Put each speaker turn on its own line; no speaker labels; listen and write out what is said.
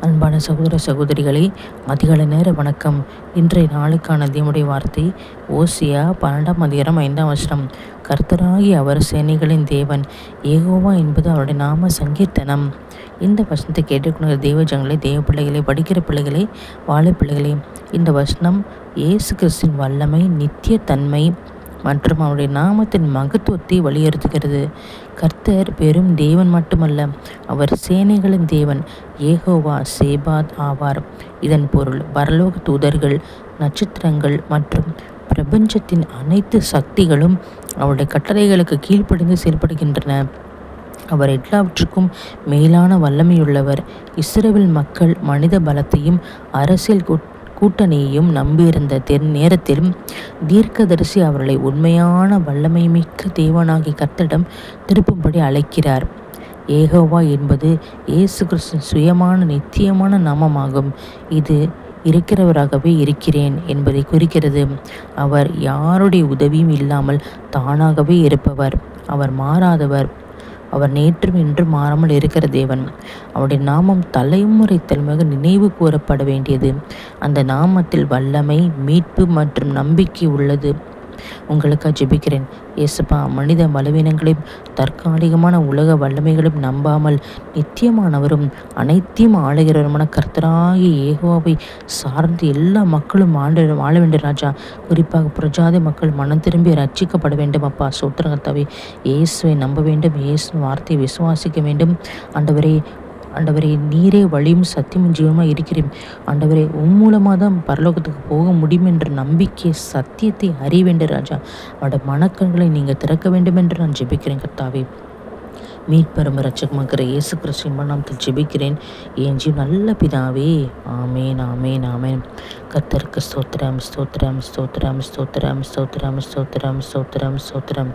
அன்பான சகோதர சகோதரிகளே, அதிகாலை நேர வணக்கம். இன்றைய நாளுக்கான தேவனுடைய வார்த்தை ஓசியா 12:5. கர்த்தராகிய அவர் சேனைகளின் தேவன், யெகோவா என்பது அவருடைய நாம சங்கீர்த்தனம். இந்த வசனத்தை கேட்டுக்கொண்ட தேவஜனங்களே, தேவ பிள்ளைகளே, படிக்கிற பிள்ளைகளே, வாழை பிள்ளைகளே, இந்த வசனம் இயேசு கிறிஸ்துவின் வல்லமை, நித்திய தன்மை மற்றும் அவருடைய நாமத்தின் மகத்துவத்தை வலியுறுத்துகிறது. கர்த்தர் பெரும் தேவன் மட்டுமல்ல, அவர் சேனைகளின் தேவன், யெகோவா சேபாத் ஆவார். இதன் பொருள் பரலோக தூதர்கள், நட்சத்திரங்கள் மற்றும் பிரபஞ்சத்தின் அனைத்து சக்திகளும் அவருடைய கட்டளைகளுக்கு கீழ்ப்படிந்து செயல்படுகின்றன. அவர் எல்லாவற்றுக்கும் மேலான வல்லமையுள்ளவர். இஸ்ரவேல் மக்கள் மனித பலத்தையும் அரசியல் கூட்டணியையும் நம்பியிருந்த நேரத்திலும் தீர்க்கதரிசி அவர்களை உண்மையான வல்லமை மிக்க தேவனாகி கர்த்தரிடம் திருப்பும்படி அழைக்கிறார். யெகோவா என்பது இயேசு கிறிஸ்துவின் சுயமான நித்தியமான நாமமாகும். இது இருக்கிறவராகவே இருக்கிறேன் என்பதை குறிக்கிறது. அவர் யாருடைய உதவியும் இல்லாமல் தானாகவே இருப்பவர். அவர் மாறாதவர். அவர் நேற்றும் இன்றும் மாறாமல் இருக்கிற தேவன். அவருடைய நாமம் தலைமுறை தலைமுறையாக நினைவு கூறப்பட வேண்டியது. அந்த நாமத்தில் வல்லமை, மீட்பு மற்றும் நம்பிக்கை உள்ளது. உங்களுக்காக ஜெபிக்கிறேன். இயேசுப்பா, மனித பலவீனங்களையும் தற்காலிகமான உலக வல்லமைகளும் நம்பாமல் நித்தியமானவரும் அனைத்தையும் ஆளுகிறவருமான கர்த்தராகிய யெகோவாவை சார்ந்து எல்லா மக்களும் வாழ வேண்டும் ராஜா. குறிப்பாக பிரஜாதி மக்கள் மனம் திரும்பி ரட்சிக்கப்பட வேண்டும். அப்பா சோத்திரம் கர்த்தாவே, இயேசுவை நம்ப வேண்டும். இயேசு வார்த்தையை விசுவாசிக்க வேண்டும். ஆண்டவரே, நீரே வழியும் சத்தியமும் ஜீவமாக இருக்கிறேன். ஆண்டவரே, மூலமாக தான் பரலோகத்துக்கு போக முடியும் என்ற நம்பிக்கை, சத்தியத்தை அறிய வேண்டும் ராஜா. அவருடைய மனக்கண்களை நீங்கள் திறக்க வேண்டும் என்று நான் ஜெபிக்கிறேன் கர்த்தாவே. மீட்பெரும் இரட்சகமாகிற இயேசு கிறிஸ்துவின் நாமத்தில் ஜெபிக்கிறேன் என் நல்ல பிதாவே. ஆமேன், ஆமேன், ஆமேன். கர்த்தருக்கு ஸ்தோத்திரம், ஸ்தோத்திரம், ஸ்தோத்திரம், ஸ்தோத்திரம், ஸ்தோத்திரம், ஸ்தோத்திரம், ஸ்தோத்திரம், ஸ்தோத்திரம்.